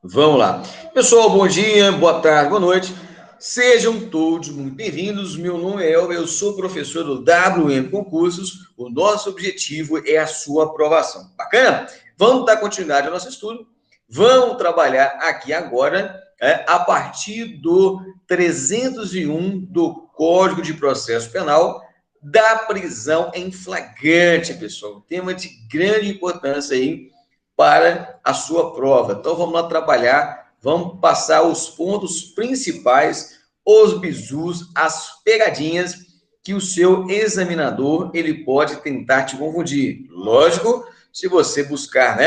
Vamos lá. Pessoal, bom dia, boa tarde, boa noite. Sejam todos muito bem-vindos. Meu nome é Elber, eu sou professor do WM Concursos. O nosso objetivo é a sua aprovação. Bacana? Vamos dar continuidade ao nosso estudo. Vamos trabalhar aqui agora a partir do 301 do Código de Processo Penal da prisão em flagrante, pessoal. Tema de grande importância aí para a sua prova. Então, vamos lá trabalhar, vamos passar os pontos principais, os bizus, as pegadinhas que o seu examinador ele pode tentar te confundir. Lógico, se você buscar,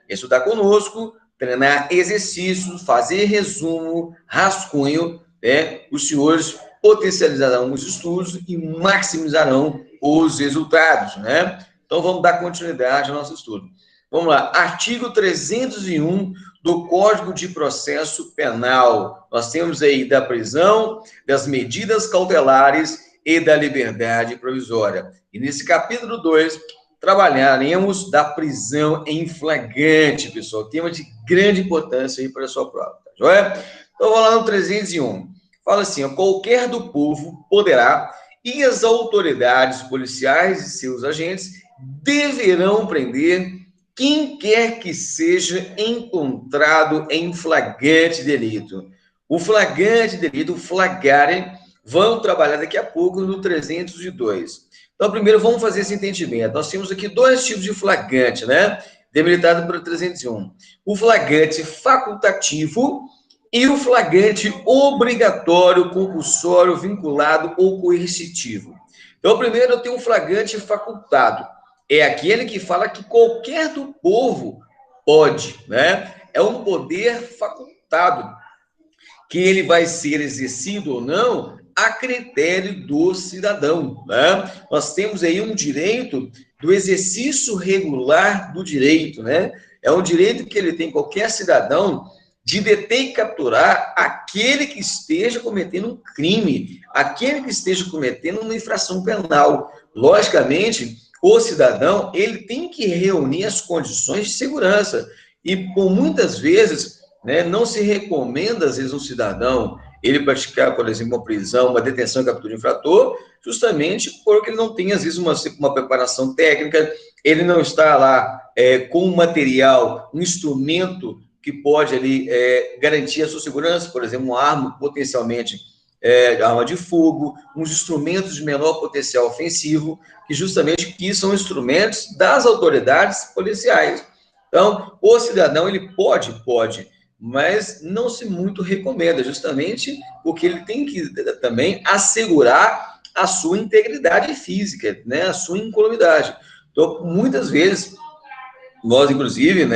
estudar conosco, treinar exercícios, fazer resumo, rascunho, os senhores potencializarão os estudos e maximizarão os resultados, Então, vamos dar continuidade ao nosso estudo. Vamos lá, artigo 301 do Código de Processo Penal. Nós temos aí da prisão, das medidas cautelares e da liberdade provisória. E nesse capítulo 2, trabalharemos da prisão em flagrante, pessoal. Tema de grande importância aí para a sua prova, tá joia? Então, vamos lá no 301. Fala assim, ó, qualquer do povo poderá e as autoridades policiais e seus agentes deverão prender quem quer que seja encontrado em flagrante delito. O flagrante delito, o flagrare, vamos trabalhar daqui a pouco no 302. Então, primeiro, vamos fazer esse entendimento. Nós temos aqui dois tipos de flagrante, Delimitado pelo 301. O flagrante facultativo e o flagrante obrigatório, compulsório, vinculado ou coercitivo. Então, primeiro, eu tenho um flagrante facultado. É aquele que fala que qualquer do povo pode, É um poder facultado, que ele vai ser exercido ou não a critério do cidadão, Nós temos aí um direito do exercício regular do direito, É um direito que ele tem, qualquer cidadão, de deter e capturar aquele que esteja cometendo um crime, aquele que esteja cometendo uma infração penal. Logicamente, o cidadão, ele tem que reunir as condições de segurança. E, por muitas vezes, não se recomenda, às vezes, um cidadão, ele praticar, por exemplo, uma prisão, uma detenção e captura de infrator, justamente porque ele não tem, às vezes, uma preparação técnica, ele não está lá com um material, um instrumento que pode ali garantir a sua segurança, por exemplo, uma arma potencialmente arma de fogo, uns instrumentos de menor potencial ofensivo, que justamente que são instrumentos das autoridades policiais. Então, o cidadão, ele pode, mas não se muito recomenda, justamente porque ele tem que também assegurar a sua integridade física, a sua incolumidade. Então, muitas vezes, nós, inclusive,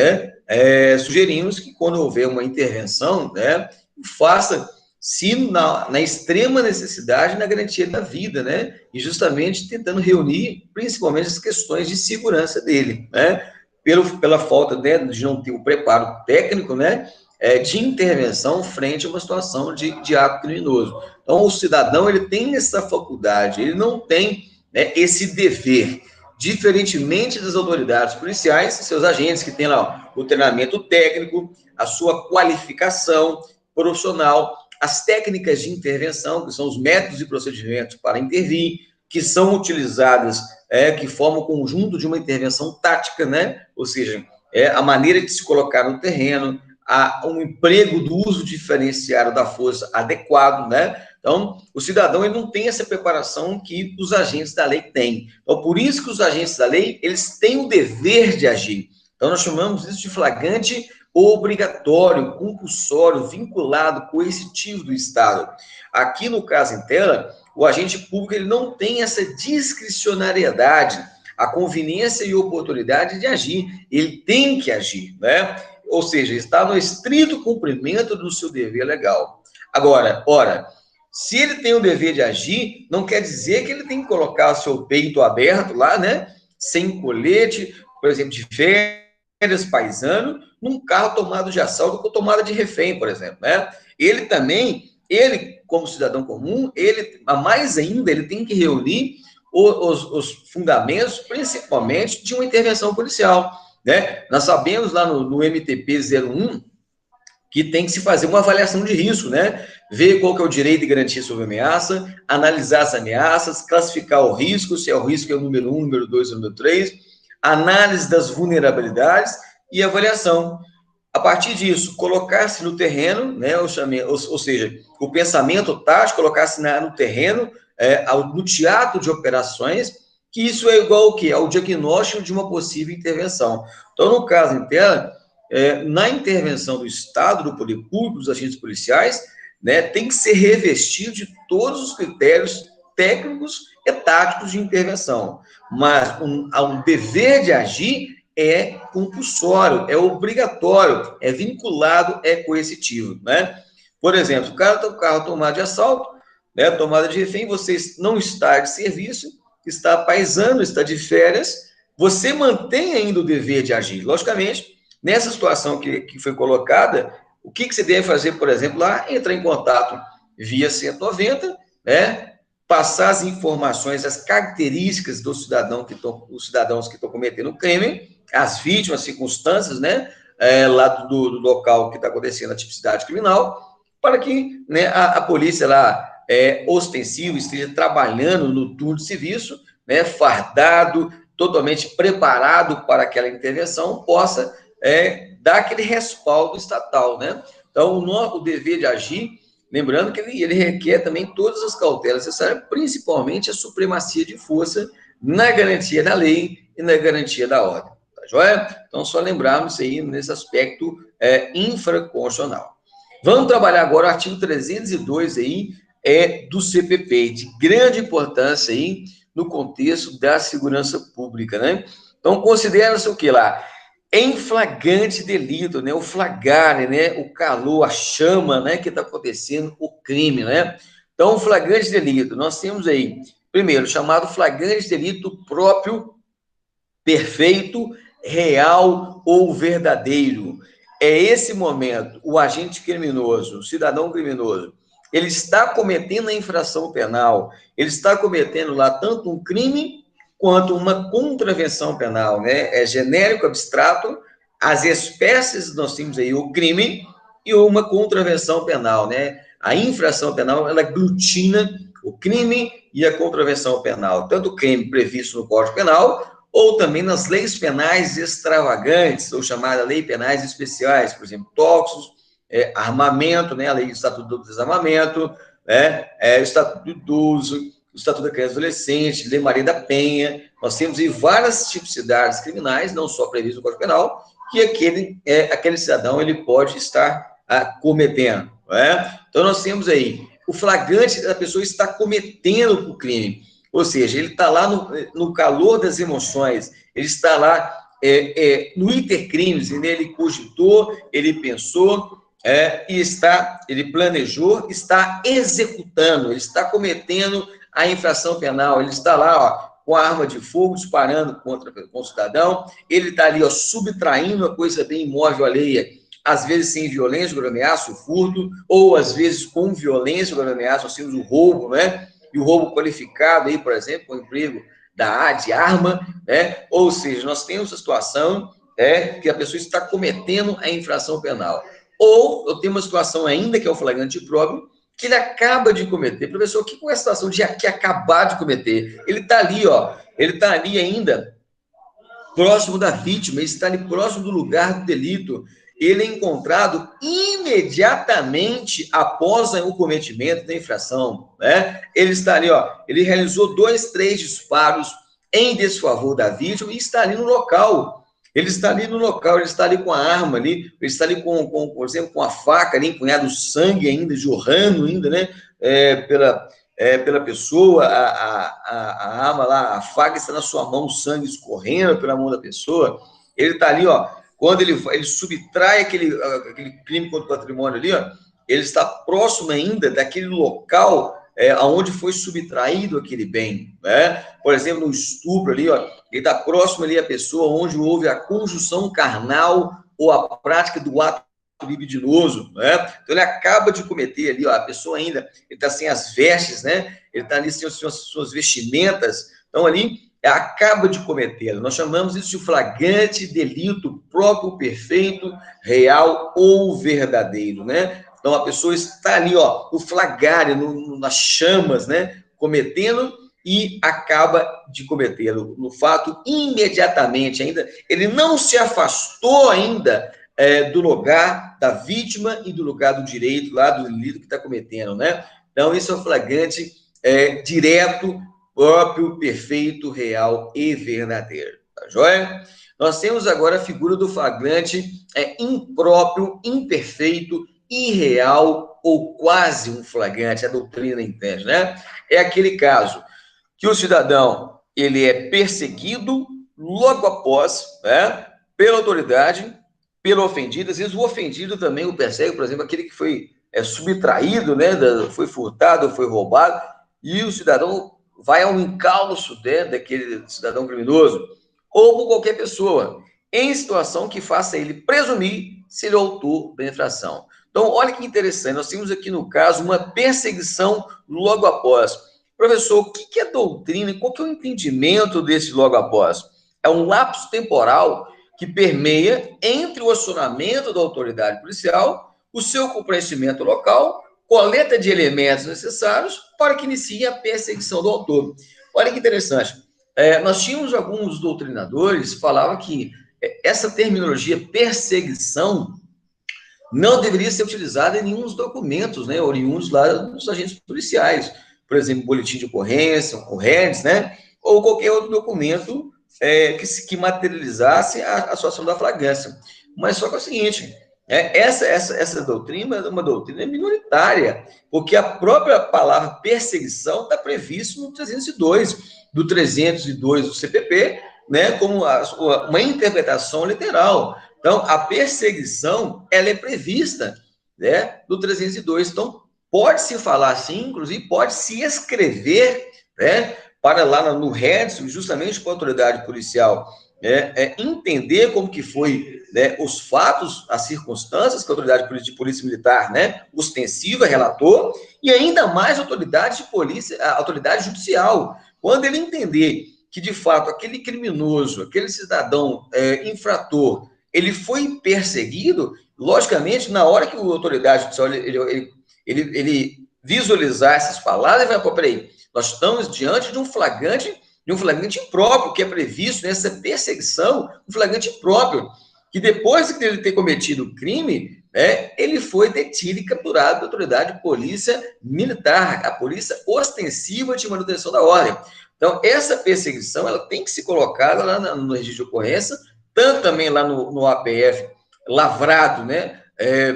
sugerimos que quando houver uma intervenção, faça, se na extrema necessidade, na garantia da vida, e justamente tentando reunir, principalmente, as questões de segurança dele, pela falta, de não ter o preparo técnico, de intervenção frente a uma situação de ato criminoso. Então, o cidadão, ele tem essa faculdade, ele não tem esse dever, diferentemente das autoridades policiais e seus agentes, que têm lá o treinamento técnico, a sua qualificação profissional, as técnicas de intervenção, que são os métodos e procedimentos para intervir, que são utilizadas, que formam o conjunto de uma intervenção tática, Ou seja, a maneira de se colocar no terreno, um emprego do uso diferenciado da força adequado, Então, o cidadão, ele não tem essa preparação que os agentes da lei têm. Então, por isso que os agentes da lei, eles têm o dever de agir. Então, nós chamamos isso de flagrante obrigatório, compulsório, vinculado, coercitivo do Estado. Aqui no caso em tela, o agente público, ele não tem essa discricionariedade, a conveniência e oportunidade de agir. Ele tem que agir, Ou seja, está no estrito cumprimento do seu dever legal. Agora, se ele tem o dever de agir, não quer dizer que ele tem que colocar o seu peito aberto lá, sem colete, por exemplo, de férias, paisano, num carro tomado de assalto ou tomada de refém, por exemplo, Ele também, como cidadão comum, a mais ainda, ele tem que reunir os fundamentos, principalmente, de uma intervenção policial, Nós sabemos lá no MTP 01, que tem que se fazer uma avaliação de risco, né? Ver qual que é o direito e garantia sobre ameaça, analisar as ameaças, classificar o risco, se é o risco é o número 1, número 2, número 3, análise das vulnerabilidades e avaliação. A partir disso, colocar-se no terreno, né, ou seja, o pensamento tático, colocar-se no terreno, no teatro de operações, que isso é igual ao quê? Ao diagnóstico de uma possível intervenção. Então, no caso interno, na intervenção do Estado, do poder público, dos agentes policiais, né, tem que ser revestido de todos os critérios técnicos e táticos de intervenção. Mas há um dever de agir é compulsório, é obrigatório, é vinculado, é coercitivo, né? Por exemplo, o cara está com o carro tomado de assalto, né, tomada de refém, você não está de serviço, está paisando, está de férias, você mantém ainda o dever de agir. Logicamente, nessa situação que foi colocada, o que você deve fazer, por exemplo, lá? Entrar em contato via 190, né? Passar as informações, as características do cidadão os cidadãos que estão cometendo o crime, as vítimas, as circunstâncias, né? Lá do local que está acontecendo a tipicidade criminal, para que, né, a polícia lá ostensiva esteja trabalhando no turno de serviço, né, fardado, totalmente preparado para aquela intervenção, possa dar aquele respaldo estatal, né? Então, o dever de agir, lembrando que ele requer também todas as cautelas necessárias, principalmente a supremacia de força na garantia da lei e na garantia da ordem, tá joia? Então, só lembrarmos aí nesse aspecto infraconstitucional. Vamos trabalhar agora o artigo 302 aí, do CPP, de grande importância aí no contexto da segurança pública, né? Então, considera-se o que lá? Em flagrante delito, né? O flagrante, né? O calor, a chama, né? Que está acontecendo, o crime, né? Então, flagrante delito, nós temos aí, primeiro, chamado flagrante delito próprio, perfeito, real ou verdadeiro. É esse momento, o agente criminoso, o cidadão criminoso, ele está cometendo a infração penal, ele está cometendo lá tanto um crime quanto uma contravenção penal, né? É genérico, abstrato, as espécies, nós temos aí o crime e uma contravenção penal, né? A infração penal, ela aglutina o crime e a contravenção penal, tanto o crime previsto no Código Penal, ou também nas leis penais extravagantes, ou chamada lei penais especiais, por exemplo, tóxicos, armamento, né, a lei do Estatuto do Desarmamento, né, o Estatuto do Idoso, o Estatuto da Criança e Adolescente, Lei Maria da Penha. Nós temos aí várias tipicidades criminais, não só previstas no Código Penal, que aquele cidadão ele pode estar cometendo. Né? Então, nós temos aí o flagrante da pessoa está cometendo o crime. Ou seja, ele está lá no calor das emoções, ele está lá no intercrimes, né? Ele cogitou, ele pensou, ele planejou, está executando, ele está cometendo a infração penal, ele está lá, ó, com a arma de fogo disparando contra o cidadão, ele está ali, ó, subtraindo a coisa bem imóvel alheia, às vezes sem violência, com ameaça, o furto, ou às vezes com violência, com ameaça, nós temos o roubo, né? E o roubo qualificado aí, por exemplo, com o emprego de arma, né? Ou seja, nós temos a situação que a pessoa está cometendo a infração penal. Ou eu tenho uma situação ainda, que é o flagrante próprio, que ele acaba de cometer. Professor, o que é a situação de acabar de cometer? Ele está ali, ó, ele está ali ainda próximo da vítima, ele está ali próximo do lugar do delito, ele é encontrado imediatamente após o cometimento da infração, né? Ele está ali, ó, ele realizou 2, 3 disparos em desfavor da vítima e está ali no local. Ele está ali no local, ele está ali com a arma ali, ele está ali por exemplo, com a faca ali, empunhado sangue ainda, jorrando ainda, né? Pela pessoa, a arma lá, a faca está na sua mão, o sangue escorrendo pela mão da pessoa. Ele está ali, ó, quando ele subtrai aquele crime contra o patrimônio ali, ó, ele está próximo ainda daquele local aonde foi subtraído aquele bem, né? Por exemplo, no estupro ali, ó, ele está próximo ali à pessoa onde houve a conjunção carnal ou a prática do ato libidinoso, né? Então ele acaba de cometer ali, ó, a pessoa ainda, ele está sem as vestes, né? Ele está ali sem as suas vestimentas, então ali acaba de cometê-lo. Nós chamamos isso de flagrante delito próprio, perfeito, real ou verdadeiro, né? Então, a pessoa está ali, ó, no flagrante, nas chamas, né? Cometendo e acaba de cometê-lo. No fato, imediatamente ainda, ele não se afastou ainda do lugar da vítima e do lugar do direito, lá do delito que está cometendo, né? Então, isso é um flagrante direto, próprio, perfeito, real e verdadeiro. Tá joia? Nós temos agora a figura do flagrante impróprio, imperfeito, irreal ou quase um flagrante, a doutrina entende, né? É aquele caso que o cidadão ele é perseguido logo após, né, pela autoridade, pelo ofendido. Às vezes o ofendido também o persegue, por exemplo, aquele que foi subtraído, né, foi furtado, foi roubado, e o cidadão vai ao encalço daquele cidadão criminoso, ou por qualquer pessoa, em situação que faça ele presumir ser o autor da infração. Então, olha que interessante, nós temos aqui no caso uma perseguição logo após. Professor, o que é doutrina e qual que é o entendimento desse logo após? É um lapso temporal que permeia entre o acionamento da autoridade policial, o seu comparecimento local, coleta de elementos necessários para que inicie a perseguição do autor. Olha que interessante. Nós tínhamos alguns doutrinadores que falavam que essa terminologia perseguição não deveria ser utilizada em nenhum dos documentos, né, oriundos lá dos agentes policiais. Por exemplo, boletim de ocorrência, ocorrentes, né, ou qualquer outro documento que materializasse a situação da flagrância. Mas só que é o seguinte, essa doutrina é uma doutrina minoritária, porque a própria palavra perseguição está prevista no 302, do 302 do CPP, né, como uma interpretação literal. Então, a perseguição, ela é prevista, né, no 302. Então, pode-se falar assim, inclusive pode-se escrever, né, para lá no REDS, justamente com a autoridade policial, entender como que foi, né, os fatos, as circunstâncias que a autoridade de polícia militar, né, ostensiva, relatou, e ainda mais a autoridade de polícia, a autoridade judicial, quando ele entender que, de fato, aquele criminoso, aquele cidadão infrator, ele foi perseguido, logicamente, na hora que a autoridade judicial ele visualizar essas palavras, ele vai, pô, peraí, nós estamos diante de um flagrante impróprio que é previsto nessa perseguição, um flagrante impróprio, que depois de ele ter cometido o crime, ele foi detido e capturado pela autoridade de polícia militar, a polícia ostensiva de manutenção da ordem. Então, essa perseguição, ela tem que ser colocada lá no registro de ocorrência, tanto também lá no APF, lavrado, né,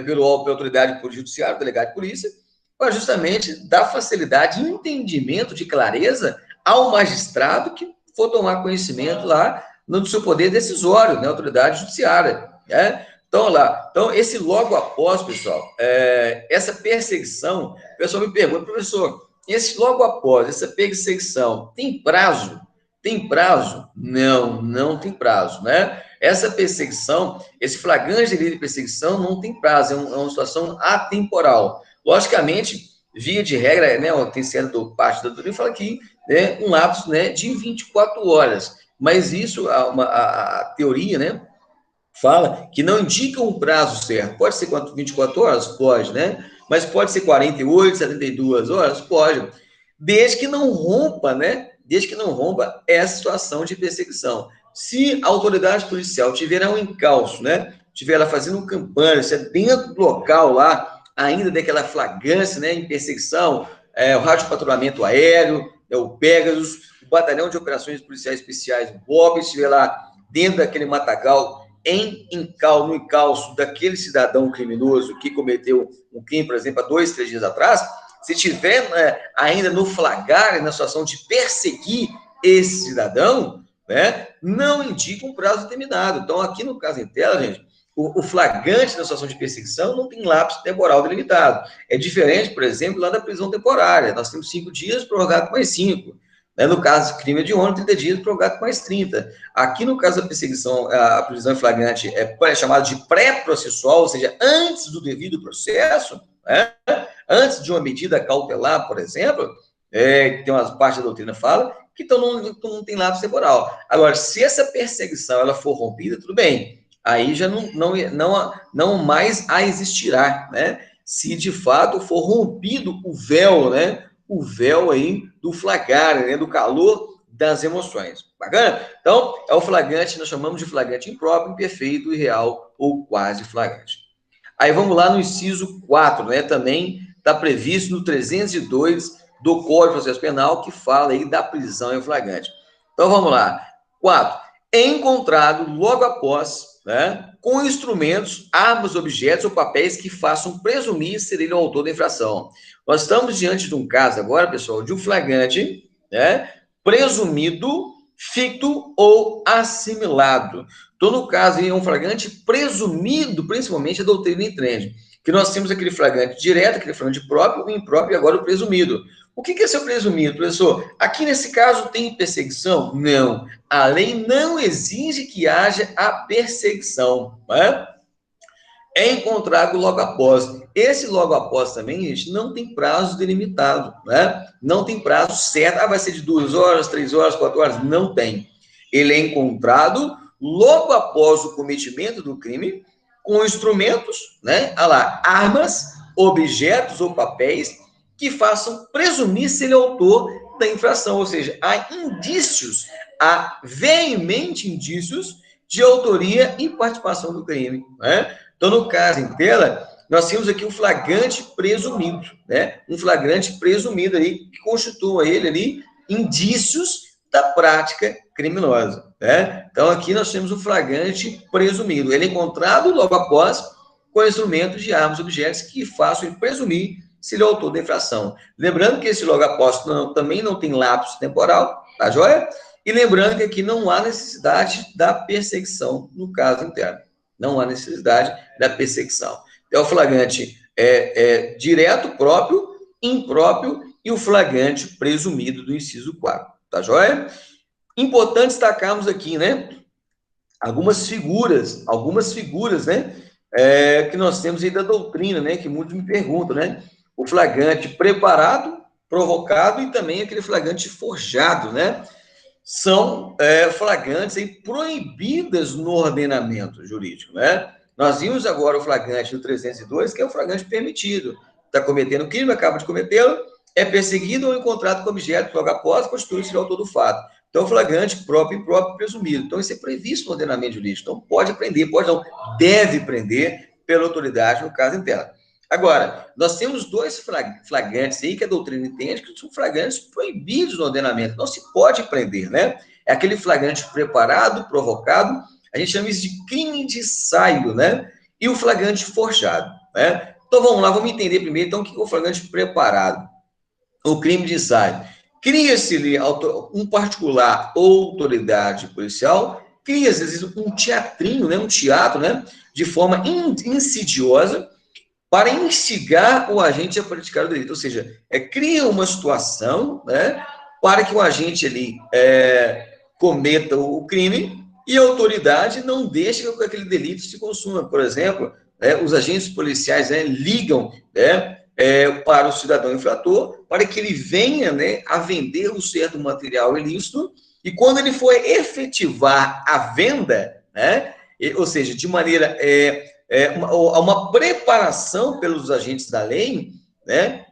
pela autoridade judiciária, delegado de polícia, para justamente dar facilidade e entendimento de clareza ao magistrado que for tomar conhecimento lá no seu poder decisório, né, autoridade judiciária, né? Então, esse logo após, pessoal, essa perseguição, o pessoal me pergunta, professor, esse logo após, essa perseguição, tem prazo? Tem prazo? Não, não tem prazo, né? Essa perseguição, esse flagrante de perseguição não tem prazo, é uma situação atemporal. Logicamente, via de regra, né, tem certa parte da doutrina fala que um lapso, né, de 24 horas, mas isso, a teoria, né, fala que não indica um prazo certo. Pode ser 24 horas? Pode, né? Mas pode ser 48, 72 horas? Pode. Desde que não rompa, né? Desde que não rompa essa situação de perseguição. Se a autoridade policial tiver um encalço, né? Tiver ela fazendo campanha, se é dentro do local lá, ainda daquela flagrância, né? Em perseguição, o radiopatrulhamento aéreo, o Pegasus, o Batalhão de Operações Policiais Especiais, o BOP, estiver lá dentro daquele matagal, no encalço daquele cidadão criminoso que cometeu um crime, por exemplo, há 2, 3 dias atrás, se tiver ainda no flagrar, na situação de perseguir esse cidadão, né, não indica um prazo determinado. Então, aqui no caso em tela, gente, o flagrante na situação de perseguição não tem lapso temporal delimitado. É diferente, por exemplo, lá da prisão temporária. Nós temos 5 dias prorrogado com mais 5. No caso de crime hediondo, 30 dias prorrogado com mais 30. Aqui, no caso da perseguição, a prisão em flagrante é chamada de pré-processual, ou seja, antes do devido processo, né? Antes de uma medida cautelar, por exemplo, tem uma parte da doutrina que fala que então não tem lapso temporal. Agora, se essa perseguição ela for rompida, tudo bem. Aí já não mais a existirá, né? Se de fato for rompido o véu, né? O véu aí do flagrante, né? Do calor das emoções. Bacana? Então, é o flagrante, nós chamamos de flagrante impróprio, imperfeito, irreal ou quase flagrante. Aí vamos lá no inciso 4, né? Também está previsto no 302 do Código de Processo Penal, que fala aí da prisão em flagrante. Então vamos lá. 4. É encontrado logo após, né, com instrumentos, armas, objetos ou papéis que façam presumir ser ele o autor da infração. Nós estamos diante de um caso agora, pessoal, de um flagrante, né, presumido, ficto ou assimilado. Então, no caso, é um flagrante presumido, principalmente a doutrina entende, que nós temos aquele flagrante direto, aquele flagrante próprio, o impróprio e agora o presumido. O que é ser presumido, professor? Aqui nesse caso tem perseguição? Não. A lei não exige que haja a perseguição. Né? É encontrado logo após. Esse logo após também, gente, não tem prazo delimitado, né? Não tem prazo certo. Ah, vai ser de 2 horas, 3 horas, 4 horas? Não tem. Ele é encontrado logo após o cometimento do crime, com instrumentos, né? Ah lá, armas, objetos ou papéis que façam presumir ser ele autor da infração. Ou seja, há indícios, há veemente indícios de autoria e participação do crime, né? Então, no caso em tela, nós temos aqui um flagrante presumido, né? Um flagrante presumido aí, que constitua ele ali indícios da prática criminosa, né? Então, aqui nós temos um flagrante presumido. Ele é encontrado logo após com instrumentos de armas, objetos que façam ele presumir se ele é autor da infração. Lembrando que esse logo após também não tem lapso temporal, tá joia? E lembrando que aqui não há necessidade da perseguição no caso interno. Não há necessidade da perseguição. Então, o flagrante é direto, próprio, impróprio e o flagrante presumido do inciso 4. Tá joia? Importante destacarmos aqui, né? Algumas figuras, né? Que nós temos aí da doutrina, né? Que muitos me perguntam, né? O flagrante preparado, provocado e também aquele flagrante forjado, né? São flagrantes aí proibidas no ordenamento jurídico, né? Nós vimos agora o flagrante do 302, que é o flagrante permitido. Está cometendo crime, acaba de cometê-lo, é perseguido ou encontrado com objeto logo após, constitui-se o autor do fato. Então, flagrante próprio, impróprio, presumido. Então, isso é previsto no ordenamento jurídico. Então, pode prender, pode não, deve prender pela autoridade, no caso interno. Agora, nós temos 2 flagrantes aí que a doutrina entende que são flagrantes proibidos no ordenamento. Não se pode prender, né? É aquele flagrante preparado, provocado, a gente chama isso de crime de ensaio, né? E o flagrante forjado, né? Então, vamos lá, vamos entender primeiro, então, o que é o flagrante preparado? O crime de ensaio. Cria-se um particular ou autoridade policial, cria-se, às vezes, um teatrinho, né? Um teatro, né? De forma insidiosa, para instigar o agente a praticar o delito. Ou seja, cria uma situação, né, para que o agente ali cometa o crime e a autoridade não deixe que aquele delito se consuma. Por exemplo, os agentes policiais ligam para o cidadão infrator para que ele venha a vender um certo material ilícito e quando ele for efetivar a venda, né, ou seja, de maneira... uma preparação pelos agentes da lei, né?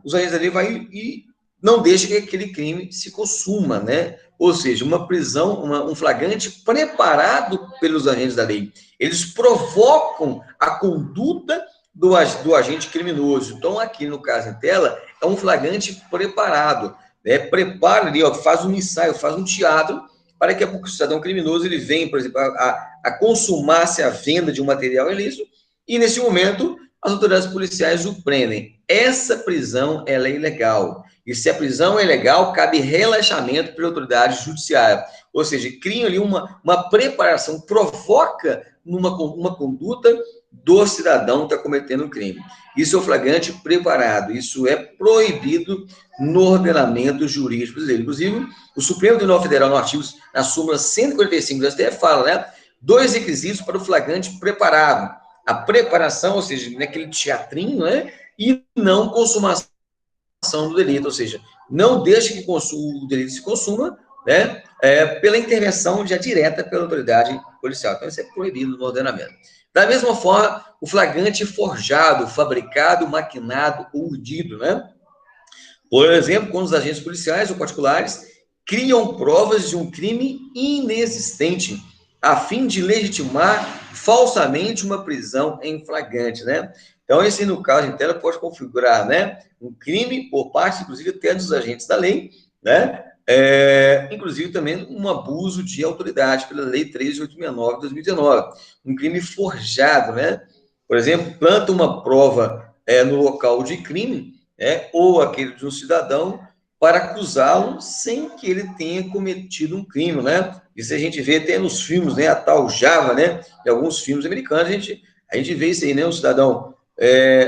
Os agentes da lei vai e não deixa que aquele crime se consuma, né? Ou seja, uma prisão, um flagrante preparado pelos agentes da lei. Eles provocam a conduta do agente criminoso. Então, aqui no caso em tela, é um flagrante preparado, né? Prepara ali, ó, faz um ensaio, faz um teatro, para que o cidadão criminoso ele venha, por exemplo, a consumar-se a venda de um material ilícito, e nesse momento as autoridades policiais o prendem. Essa prisão ela é ilegal. E se a prisão é ilegal, cabe relaxamento pela autoridade judiciária. Ou seja, cria ali uma preparação, provoca uma conduta do cidadão que está cometendo um crime. Isso é o flagrante preparado. Isso é proibido no ordenamento jurídico brasileiro. Inclusive, o Supremo Tribunal Federal, na súmula 145 do STF, fala, né? 2 requisitos para o flagrante preparado. A preparação, ou seja, naquele teatrinho, né? E não consumação do delito, ou seja, não deixe que o delito se consuma, né, pela intervenção já direta pela autoridade policial. Então, isso é proibido no ordenamento. Da mesma forma, o flagrante forjado, fabricado, maquinado ou urdido, né? Por exemplo, quando os agentes policiais ou particulares criam provas de um crime inexistente, a fim de legitimar falsamente uma prisão em flagrante, né? Então, esse, no caso, em tela, pode configurar, né, um crime por parte, inclusive, até dos agentes da lei, né? Inclusive, também um abuso de autoridade pela Lei 13.869 de 2019, um crime forjado, né? Por exemplo, planta uma prova no local de crime, ou aquele de um cidadão, para acusá-lo sem que ele tenha cometido um crime, né? Isso a gente vê até nos filmes, né? A tal Java, né? Em alguns filmes americanos, a gente vê isso aí, né? Um cidadão,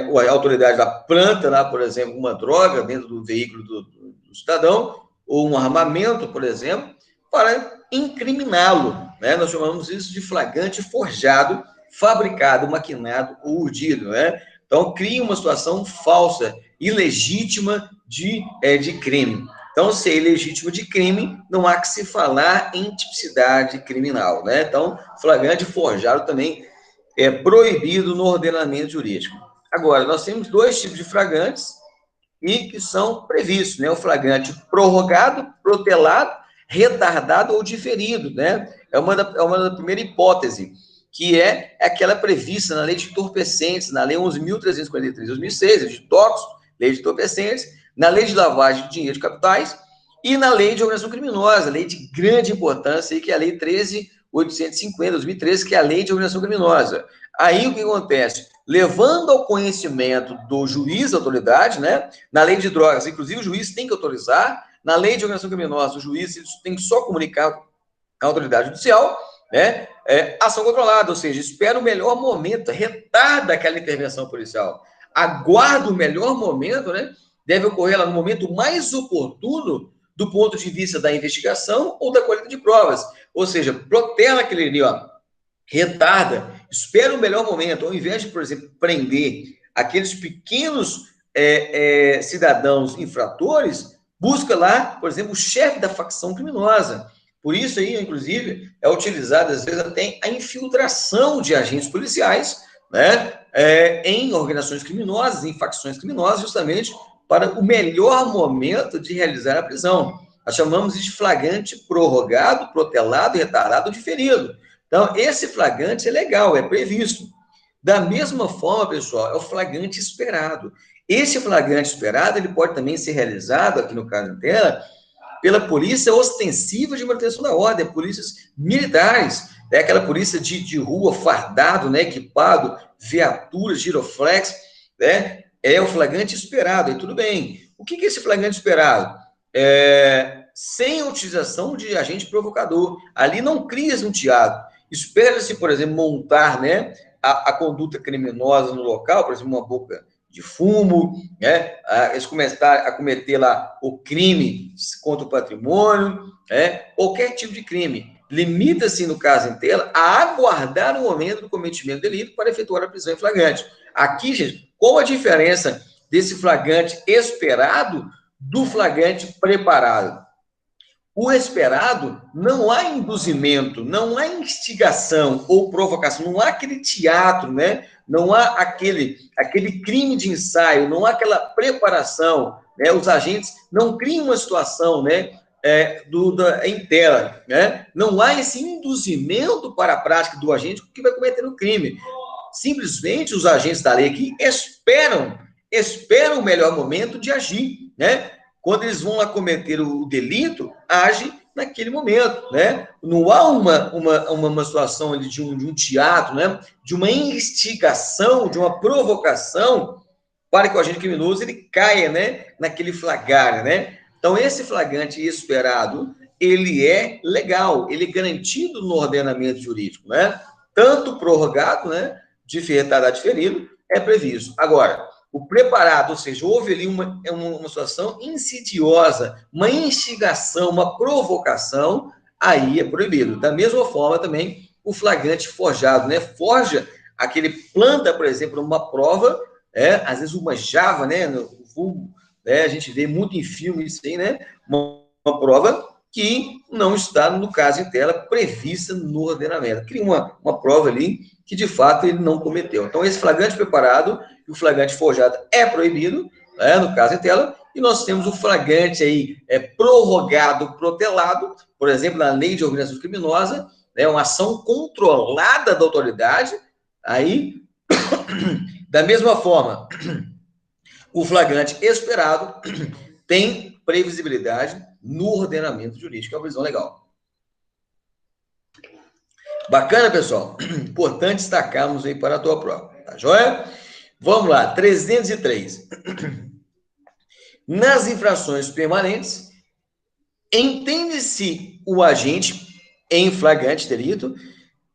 ou a autoridade lá planta lá, por exemplo, uma droga dentro do veículo do cidadão, ou um armamento, por exemplo, para incriminá-lo, né? Nós chamamos isso de flagrante forjado, fabricado, maquinado ou urdido, né? Então, cria uma situação falsa, ilegítima de crime. Então, se é ilegítima de crime, não há que se falar em tipicidade criminal, né? Então, flagrante forjado também é proibido no ordenamento jurídico. Agora, nós temos dois tipos de flagrantes e que são previstos, né? O flagrante prorrogado, protelado, retardado ou diferido, né? É uma da primeira hipótese, que é aquela prevista na lei de entorpecentes, na lei 11.343 de 2006, lei de tóxicos, lei de entorpecentes, na lei de lavagem de dinheiro de capitais e na lei de organização criminosa, lei de grande importância, que é a lei 13.850 de 2013, que é a lei de organização criminosa. Aí o que acontece? Levando ao conhecimento do juiz, da autoridade, né? Na lei de drogas, inclusive o juiz tem que autorizar, na lei de organização criminosa, o juiz tem que só comunicar à autoridade judicial, né? Ação controlada, ou seja, espera o melhor momento, retarda aquela intervenção policial, aguarda o melhor momento, né? Deve ocorrer lá no momento mais oportuno do ponto de vista da investigação ou da colheita de provas, ou seja, protela aquele ali, ó, retarda, espera o melhor momento, ao invés de, por exemplo, prender aqueles pequenos cidadãos infratores, busca lá, por exemplo, o chefe da facção criminosa. Por isso aí, inclusive, é utilizada, às vezes, até a infiltração de agentes policiais, né, em organizações criminosas, em facções criminosas, justamente para o melhor momento de realizar a prisão. Nós chamamos de flagrante prorrogado, protelado, retardado ou diferido. Então, esse flagrante é legal, é previsto. Da mesma forma, pessoal, é o flagrante esperado. Esse flagrante esperado, ele pode também ser realizado, aqui no caso dela, pela polícia ostensiva de manutenção da ordem, polícias militares, aquela polícia de rua fardado, né, equipado, viaturas, giroflex, né, é o flagrante esperado, e tudo bem. O que é esse flagrante esperado? Sem a utilização de agente provocador. Ali não cria-se um teatro. Espera-se, por exemplo, montar, né, a conduta criminosa no local, por exemplo, uma boca de fumo, né? Eles começaram a cometer lá o crime contra o patrimônio, qualquer tipo de crime. Limita-se, no caso em tela, a aguardar o momento do cometimento do delito para efetuar a prisão em flagrante. Aqui, gente, qual a diferença desse flagrante esperado do flagrante preparado? O esperado, não há induzimento, não há instigação ou provocação, não há aquele teatro, né? Não há aquele crime de ensaio, não há aquela preparação, né? Os agentes não criam uma situação, né? Em tela, né? Não há esse induzimento para a prática do agente que vai cometer o crime. Simplesmente os agentes da lei aqui esperam o melhor momento de agir, né? Quando eles vão lá cometer o delito, age naquele momento, né? Não há uma situação ali de um teatro, né? De uma instigação, de uma provocação para que o agente criminoso ele caia, né? Naquele flagrante, né? Então, esse flagrante esperado, ele é legal, ele é garantido no ordenamento jurídico, né? Tanto prorrogado, né? De retardado diferido, é previsto. Agora, o preparado, ou seja, houve ali uma situação insidiosa, uma instigação, uma provocação, aí é proibido. Da mesma forma também o flagrante forjado, né? Forja aquele planta, por exemplo, uma prova, às vezes uma Java, né? né? A gente vê muito em filme isso aí, né? Uma prova que não está, no caso em tela, prevista no ordenamento. Cria uma prova ali que, de fato, ele não cometeu. Então, esse flagrante preparado e o flagrante forjado é proibido, né, no caso em tela, e nós temos o flagrante aí prorrogado, protelado, por exemplo, na lei de organização criminosa, né, uma ação controlada da autoridade, aí, da mesma forma, o flagrante esperado tem previsibilidade no ordenamento jurídico, é uma visão legal. Bacana, pessoal? Importante destacarmos aí para a tua prova, tá joia? Vamos lá, 303. Nas infrações permanentes, entende-se o agente em flagrante delito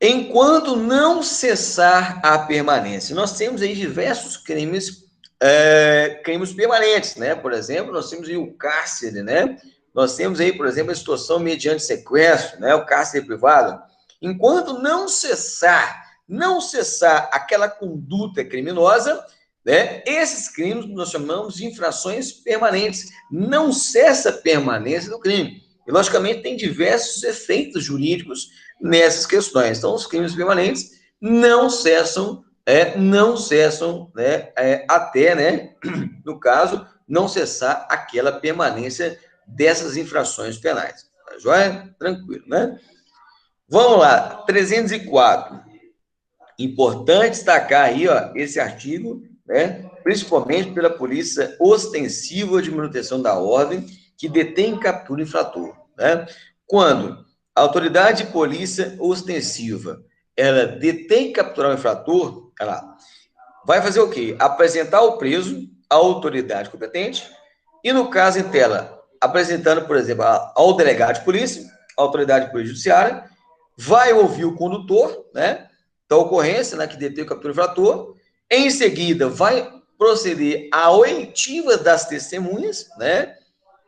enquanto não cessar a permanência. Nós temos aí diversos crimes, crimes permanentes, né? Por exemplo, nós temos aí o cárcere, né? Nós temos aí, por exemplo, a extorsão mediante sequestro, né? O cárcere privado. Enquanto não cessar aquela conduta criminosa, né? Esses crimes nós chamamos de infrações permanentes. Não cessa a permanência do crime. E, logicamente, tem diversos efeitos jurídicos nessas questões. Então, os crimes permanentes não cessam, né, até, né, no caso, não cessar aquela permanência dessas infrações penais. Tá joia? Tranquilo, né? Vamos lá, 304. Importante destacar aí, ó, esse artigo, né, principalmente pela polícia ostensiva de manutenção da ordem, que detém e captura infrator, né? Quando a autoridade de polícia ostensiva, ela detém e capturar o infrator, ela vai fazer o quê? Apresentar o preso à autoridade competente e, no caso em tela, apresentando, por exemplo, ao delegado de polícia, à autoridade de polícia judiciária, vai ouvir o condutor, né, da ocorrência, né, que detém o captura infrator, em seguida vai proceder à oitiva das testemunhas, né,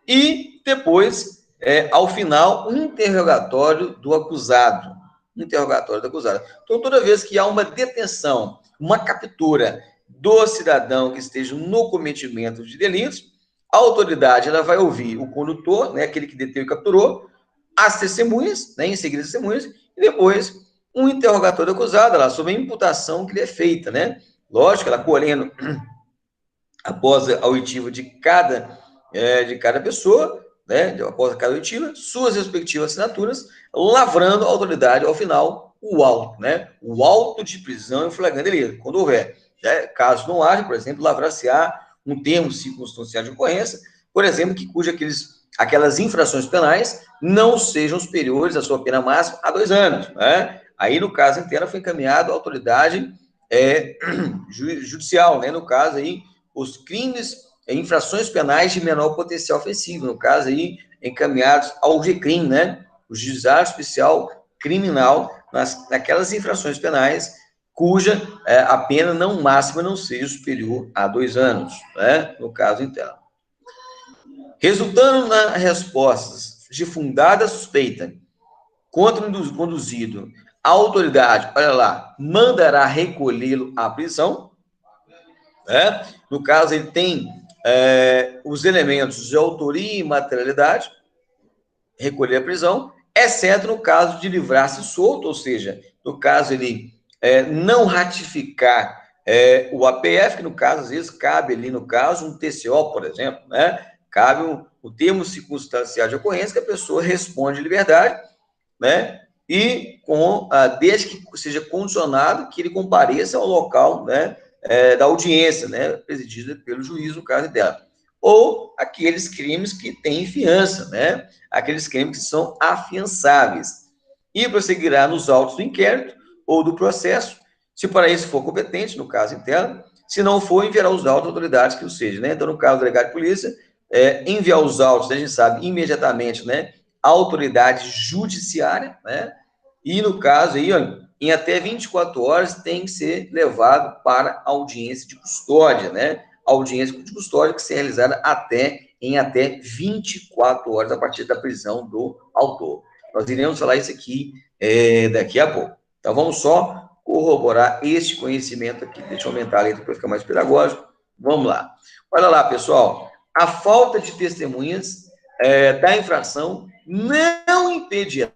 e depois, ao final, um interrogatório do acusado. Interrogatório do acusado. Então, toda vez que há uma detenção, uma captura do cidadão que esteja no cometimento de delitos, a autoridade ela vai ouvir o condutor, né, aquele que deteve e capturou, as testemunhas, né, em seguida as testemunhas, e depois um interrogatório do acusado lá, sobre a imputação que lhe é feita, né? Lógico, ela colhendo após a oitiva de cada pessoa, né, após cada oitiva, suas respectivas assinaturas, lavrando a autoridade, ao final, o auto, né? O auto de prisão em flagrante delito, quando houver. Né? Caso não haja, por exemplo, lavrar-se-á um termo circunstancial de ocorrência, por exemplo, aquelas infrações penais não sejam superiores à sua pena máxima a 2 anos, né? Aí, no caso inteiro, foi encaminhado à autoridade judicial, né? No caso aí, os crimes, infrações penais de menor potencial ofensivo, no caso aí, encaminhados ao GCRIM, né? O Juizado Especial Criminal, naquelas infrações penais cuja a pena não máxima não seja superior a 2 anos, né? No caso interno. Resultando nas respostas de fundada suspeita contra o conduzido, a autoridade, olha lá, mandará recolhê-lo à prisão, né? No caso, ele tem os elementos de autoria e materialidade, recolher a prisão, exceto no caso de livrar-se solto, ou seja, no caso ele não ratificar o APF, que no caso, às vezes, cabe ali, no caso, um TCO, por exemplo, né? Cabe o termo circunstancial de ocorrência, que a pessoa responde de liberdade, né? E desde que seja condicionado que ele compareça ao local, né, da audiência, né, presidida pelo juiz, no caso dela. Ou aqueles crimes que têm fiança, né? Aqueles crimes que são afiançáveis. E prosseguirá nos autos do inquérito ou do processo, se para isso for competente, no caso interno, se não for, enviará os autos à autoridade que o seja, né? Então, no caso do delegado de polícia, enviar os autos, né, a gente sabe, imediatamente, né, à autoridade judiciária, né? E, no caso, aí, ó, em até 24 horas, tem que ser levado para audiência de custódia, né? Audiência de custódia que será realizada em até 24 horas a partir da prisão do autor. Nós iremos falar isso aqui daqui a pouco. Então, vamos só corroborar este conhecimento aqui. Deixa eu aumentar a letra para ficar mais pedagógico. Vamos lá. Olha lá, pessoal. a falta de testemunhas da infração não impedirá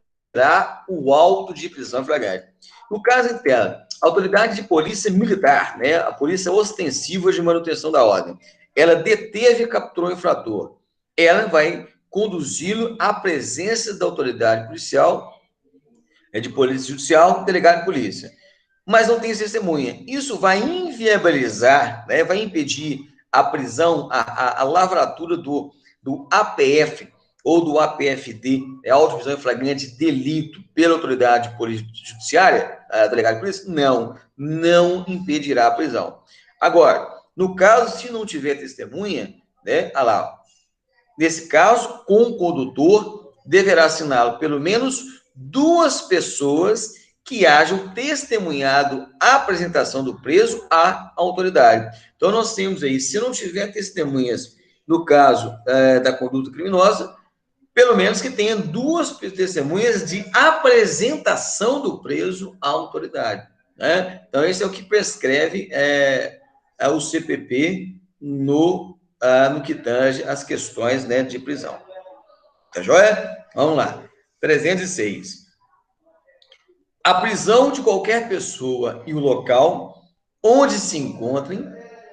o auto de prisão em flagrante. No caso em tela, a autoridade de polícia militar, né, a polícia ostensiva de manutenção da ordem, ela deteve e capturou o infrator. Ela vai conduzi-lo à presença da autoridade policial, de polícia judicial, delegado de polícia. Mas não tem testemunha. Isso vai inviabilizar, né, vai impedir a prisão, a lavratura do APF ou do APFD, auto prisão em flagrante delito, pela autoridade judiciária, delegado de polícia? Não impedirá a prisão. Agora, no caso, se não tiver testemunha, né, olha lá, nesse caso, com o condutor, deverá assiná-lo pelo menos 2 pessoas que hajam testemunhado a apresentação do preso à autoridade. Então, nós temos aí, se não tiver testemunhas no caso da conduta criminosa, pelo menos que tenha 2 testemunhas de apresentação do preso à autoridade, né? Então, esse é o que prescreve o CPP no que tange as questões, né, de prisão. Tá joia? Vamos lá. 306. A prisão de qualquer pessoa e o local onde se encontrem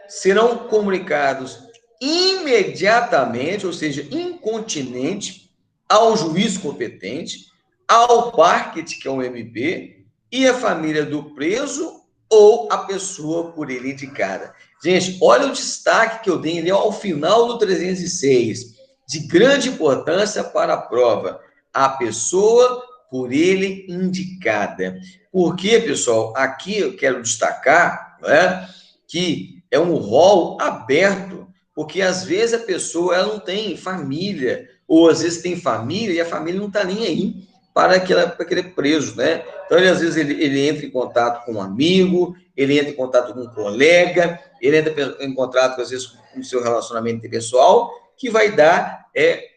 serão comunicados imediatamente, ou seja, incontinente, ao juiz competente, ao parquet, que é o MP, e à família do preso ou a pessoa por ele indicada. Gente, olha o destaque que eu dei ali ao final do 306, de grande importância para a prova. A pessoa por ele indicada. Por quê, pessoal? Aqui eu quero destacar, né, que é um rol aberto, porque às vezes a pessoa ela não tem família, ou às vezes tem família e a família não está nem aí para aquele preso, né? Então, às vezes, ele entra em contato com um amigo, ele entra em contato com um colega, ele entra em contato, às vezes, com o seu relacionamento pessoal, que vai dar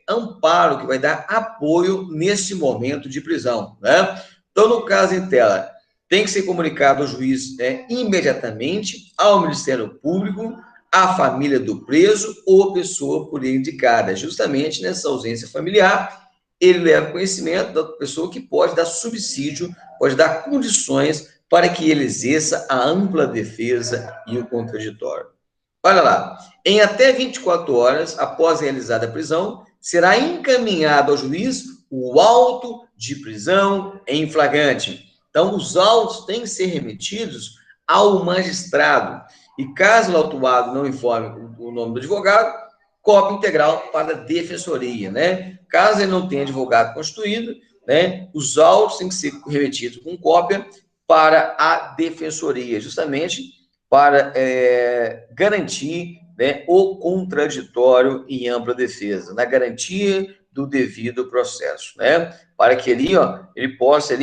amparo, que vai dar apoio nesse momento de prisão, né? Então, no caso em tela, tem que ser comunicado ao juiz imediatamente, ao Ministério Público, à família do preso ou pessoa por ele indicada. Justamente nessa ausência familiar, ele leva conhecimento da pessoa que pode dar subsídio, pode dar condições para que ele exerça a ampla defesa e o contraditório. Olha lá, em até 24 horas após realizada a prisão, será encaminhado ao juiz o auto de prisão em flagrante. Então, os autos têm que ser remetidos ao magistrado. E caso o autuado não informe o nome do advogado, cópia integral para a defensoria, né? Caso ele não tenha advogado constituído, né, os autos têm que ser remetidos com cópia para a defensoria, justamente para garantir, né, o contraditório e ampla defesa, na garantia do devido processo, né? Para que ele possa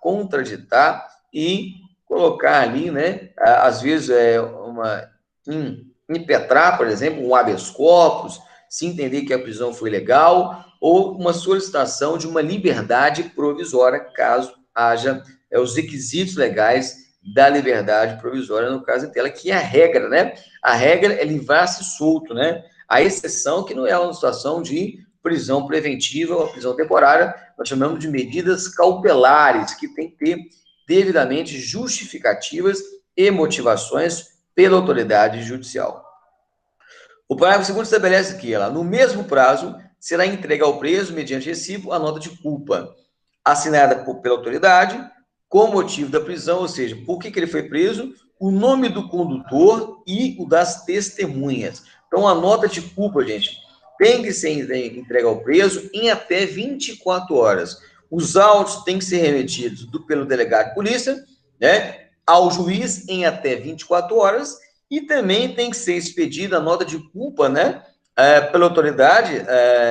contraditar e colocar ali, né, às vezes impetrar, por exemplo, um habeas corpus, se entender que a prisão foi legal, ou uma solicitação de uma liberdade provisória, caso haja os requisitos legais da liberdade provisória, no caso em tela, que é a regra, né? A regra é livrar-se solto, né? A exceção que não é uma situação de prisão preventiva ou prisão temporária, nós chamamos de medidas cautelares, que tem que ter devidamente justificativas e motivações pela autoridade judicial. O parágrafo 2º estabelece que no mesmo prazo, será entregue ao preso, mediante recibo, a nota de culpa, assinada pela autoridade, com motivo da prisão, ou seja, por que ele foi preso, o nome do condutor e o das testemunhas. Então, a nota de culpa, gente, tem que ser entregue ao preso em até 24 horas. Os autos têm que ser remetidos pelo delegado de polícia, né, ao juiz em até 24 horas, e também tem que ser expedida a nota de culpa, né, pela autoridade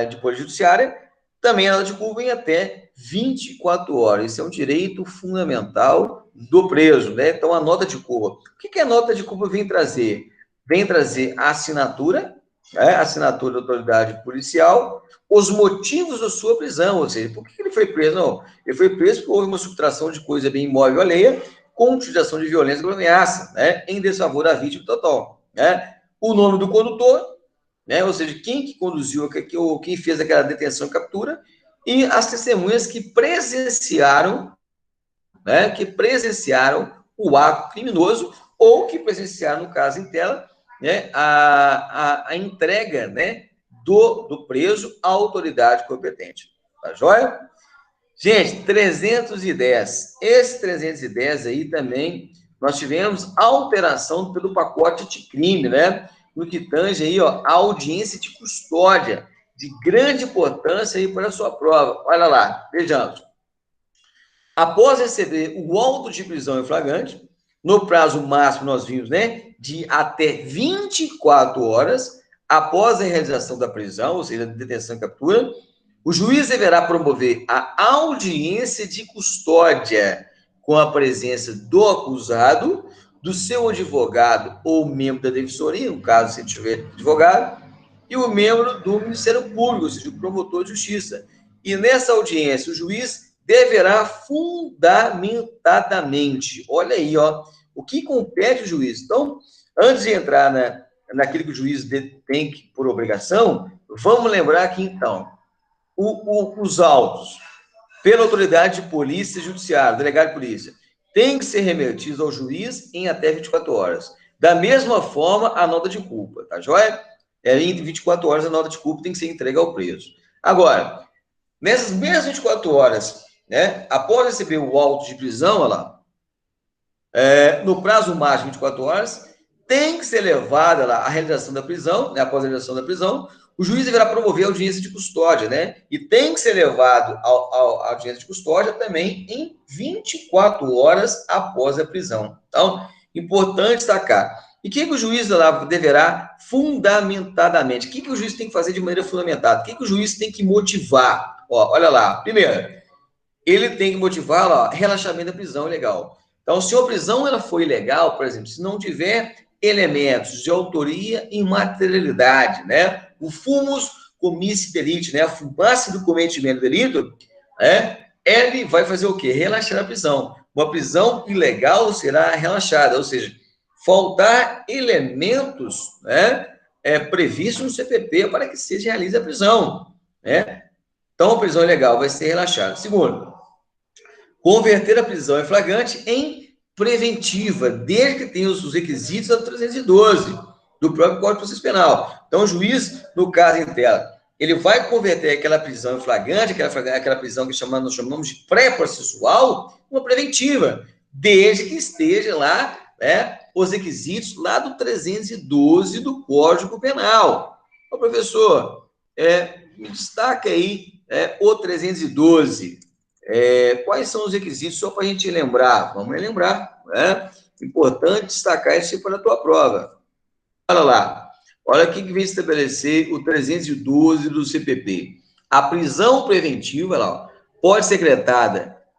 de polícia judiciária, também a nota de culpa em até 24 horas. Isso é um direito fundamental do preso, né? Então, a nota de culpa. O que a nota de culpa vem trazer? Vem trazer a assinatura, a assinatura da autoridade policial, os motivos da sua prisão, ou seja, por que ele foi preso? Não, ele foi preso porque houve uma subtração de coisa bem imóvel alheia, com utilização de violência ou ameaça, né, em desfavor da vítima total, né? o nome do condutor, né? Ou seja, quem que conduziu, quem fez aquela detenção e captura, e as testemunhas que presenciaram, né? Que presenciaram o ato criminoso ou que presenciaram, no caso em tela, né? A entrega, né? Do preso à autoridade competente. Tá joia? Gente, 310. Esse 310 aí também, nós tivemos alteração pelo pacote de crime, né? No que tange aí, ó, a audiência de custódia, de grande importância aí para a sua prova. Olha lá, vejamos. Após receber o auto de prisão em flagrante, no prazo máximo, nós vimos, né? De até 24 horas após a realização da prisão, ou seja, detenção e captura, o juiz deverá promover a audiência de custódia com a presença do acusado, do seu advogado ou membro da defensoria, no caso, se tiver advogado, e o membro do Ministério Público, ou seja, o promotor de justiça. E nessa audiência, o juiz deverá fundamentadamente, olha aí, ó, o que compete ao juiz. Então, antes de entrar naquilo que o juiz tem por obrigação, vamos lembrar aqui, então, os autos pela autoridade de polícia judiciária, delegado de polícia, tem que ser remetidos ao juiz em até 24 horas. Da mesma forma, a nota de culpa, tá joia? Em 24 horas, a nota de culpa tem que ser entregue ao preso. Agora, nessas mesmas 24 horas, né, após receber o auto de prisão, olha lá, no prazo máximo de 24 horas, tem que ser levada lá a realização da prisão, né, após a realização da prisão, o juiz deverá promover a audiência de custódia, né? E tem que ser levado à audiência de custódia também em 24 horas após a prisão. Então, importante destacar. E o que o juiz deverá fundamentadamente? O que o juiz tem que fazer de maneira fundamentada? O que o juiz tem que motivar? Ó, olha lá. Primeiro, ele tem que motivar ó, relaxamento da prisão ilegal. Então, se a prisão ela foi ilegal, por exemplo, se não tiver elementos de autoria e materialidade, né? O fumus comissi delicti, né? A fumaça do cometimento do delito, né? Ele vai fazer o quê? Relaxar a prisão. Uma prisão ilegal será relaxada, ou seja, faltar elementos, né? Previstos no CPP para que seja realizada a prisão, né? Então, a prisão ilegal vai ser relaxada. Segundo, converter a prisão em flagrante em preventiva, desde que tenha os requisitos da 312 do próprio Código de Processo Penal. Então, o juiz, no caso em tela, ele vai converter aquela prisão em flagrante, aquela prisão que nós chamamos de pré-processual, uma preventiva, desde que esteja lá, né, os requisitos lá do 312 do Código Penal. Ô, professor, me destaca aí o 312. Quais são os requisitos, só para a gente lembrar? Vamos lembrar, né? Importante destacar isso para a tua prova. Olha lá, olha o que vem estabelecer o 312 do CPP. A prisão preventiva, lá, pode ser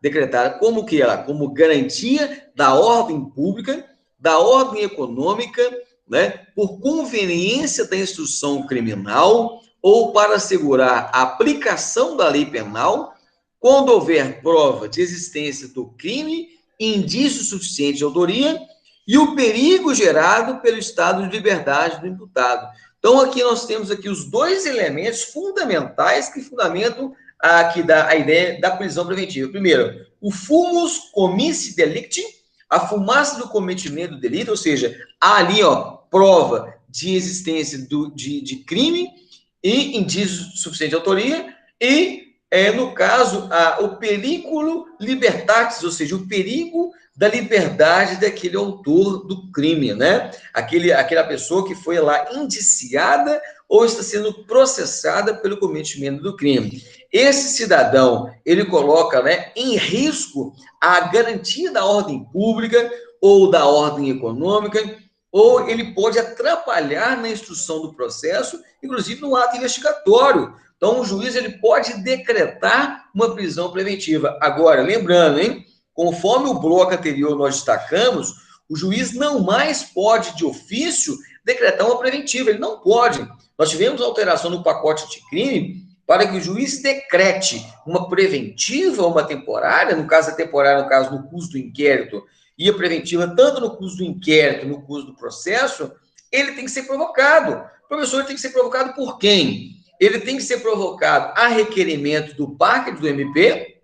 decretada como que ela? Como garantia da ordem pública, da ordem econômica, né? Por conveniência da instrução criminal ou para assegurar a aplicação da lei penal quando houver prova de existência do crime, indício suficiente de autoria e o perigo gerado pelo estado de liberdade do imputado. Então, aqui nós temos aqui os dois elementos fundamentais que fundamentam a ideia da prisão preventiva. Primeiro, o fumus comissi delicti, a fumaça do cometimento do delito, ou seja, há ali, ó, prova de existência de crime e indício suficiente de autoria e no caso, o perigo libertatis, ou seja, o perigo da liberdade daquele autor do crime, né? Aquela pessoa que foi lá indiciada ou está sendo processada pelo cometimento do crime. Esse cidadão, ele coloca, né, em risco a garantia da ordem pública ou da ordem econômica, ou ele pode atrapalhar na instrução do processo, inclusive no ato investigatório. Então, o juiz ele pode decretar uma prisão preventiva. Agora, lembrando, hein? Conforme o bloco anterior nós destacamos, o juiz não mais pode, de ofício, decretar uma preventiva. Ele não pode. Nós tivemos alteração no pacote de crime para que o juiz decrete uma preventiva ou uma temporária, no caso a temporária, no caso no curso do inquérito, e a preventiva tanto no curso do inquérito, no curso do processo, ele tem que ser provocado. Professor, ele tem que ser provocado por quem? Ele tem que ser provocado a requerimento do PAC, do MP,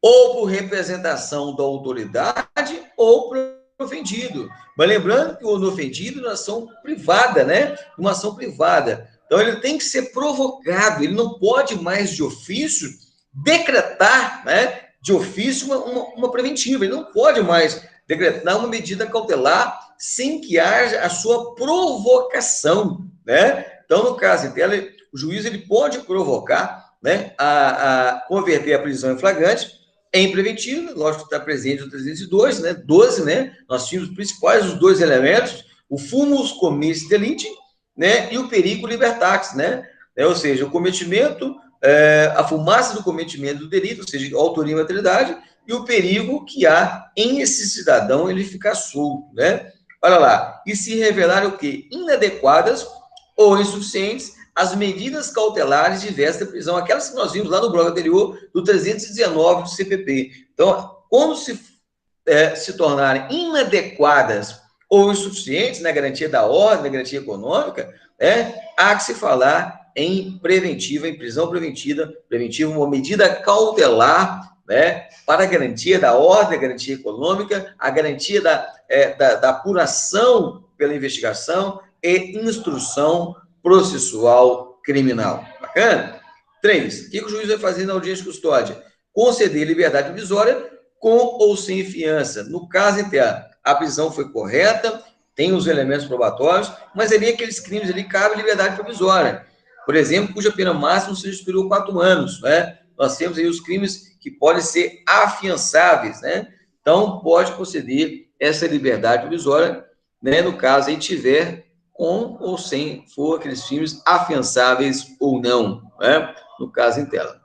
ou por representação da autoridade, ou por ofendido. Mas lembrando que o ofendido é uma ação privada, né? Uma ação privada. Então, ele tem que ser provocado, ele não pode mais, de ofício, decretar, né, de ofício, uma preventiva. Ele não pode mais decretar uma medida cautelar sem que haja a sua provocação, né? Então, no caso dela, o juiz ele pode provocar, né, a converter a prisão em flagrante em preventiva, lógico que está presente o 302, né, 12, né? Nós tínhamos os principais, os dois elementos, o fumus commissi delicti, né, e o perigo libertatis, né? Ou seja, o cometimento, a fumaça do cometimento do delito, ou seja, autoria e materialidade, e o perigo que há em esse cidadão ele ficar solto, né? Olha lá, e se revelar o quê? Inadequadas ou insuficientes as medidas cautelares diversas da prisão, aquelas que nós vimos lá no bloco anterior, do 319 do CPP. Então, quando se tornarem inadequadas ou insuficientes na garantia da ordem, na garantia econômica, há que se falar em preventiva, em prisão preventiva, uma medida cautelar, né, para a garantia da ordem, a garantia econômica, a garantia da apuração pela investigação e instrução processual criminal. Bacana? 3. O que o juiz vai fazer na audiência de custódia? Conceder liberdade provisória com ou sem fiança. No caso em que a prisão foi correta, tem os elementos probatórios, mas ali aqueles crimes ali cabe liberdade provisória. Por exemplo, cuja pena máxima seja superior a 4 anos, né? Nós temos aí os crimes que podem ser afiançáveis, né? Então, pode conceder essa liberdade provisória, né? No caso aí tiver com ou sem, for aqueles crimes afiançáveis ou não, né? No caso em tela.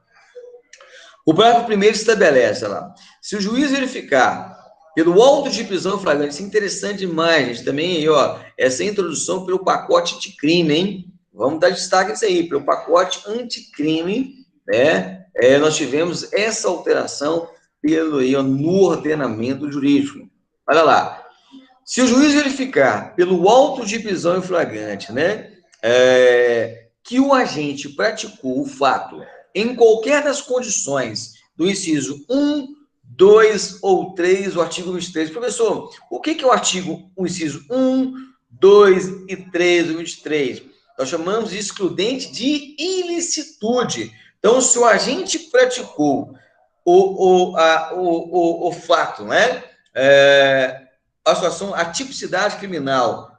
O parágrafo 1º estabelece lá, se o juiz verificar pelo auto de prisão flagrante, isso é interessante demais, gente, também aí, ó, essa introdução pelo pacote anticrime, hein? Vamos dar destaque nisso aí, pelo pacote anticrime, né? Nós tivemos essa alteração no ordenamento jurídico. Olha lá, se o juiz verificar pelo auto de prisão em flagrante, né, que o agente praticou o fato em qualquer das condições do inciso 1, 2 ou 3, o artigo 23. Professor, o que é o inciso 1, 2 e 3 do 23? Nós chamamos de excludente de ilicitude. Então, se o agente praticou o fato, né, a situação, a tipicidade criminal,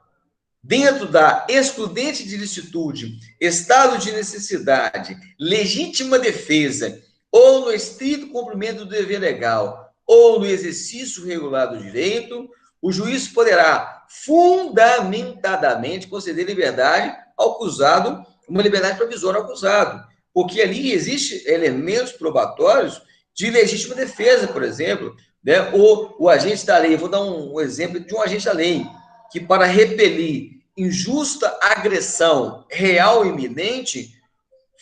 dentro da excludente de ilicitude, estado de necessidade, legítima defesa, ou no estrito cumprimento do dever legal, ou no exercício regular do direito, o juiz poderá fundamentadamente conceder liberdade ao acusado, uma liberdade provisória ao acusado, porque ali existe elementos probatórios de legítima defesa, por exemplo, né? Ou o agente da lei, vou dar um exemplo de um agente da lei, que para repelir injusta agressão real e iminente,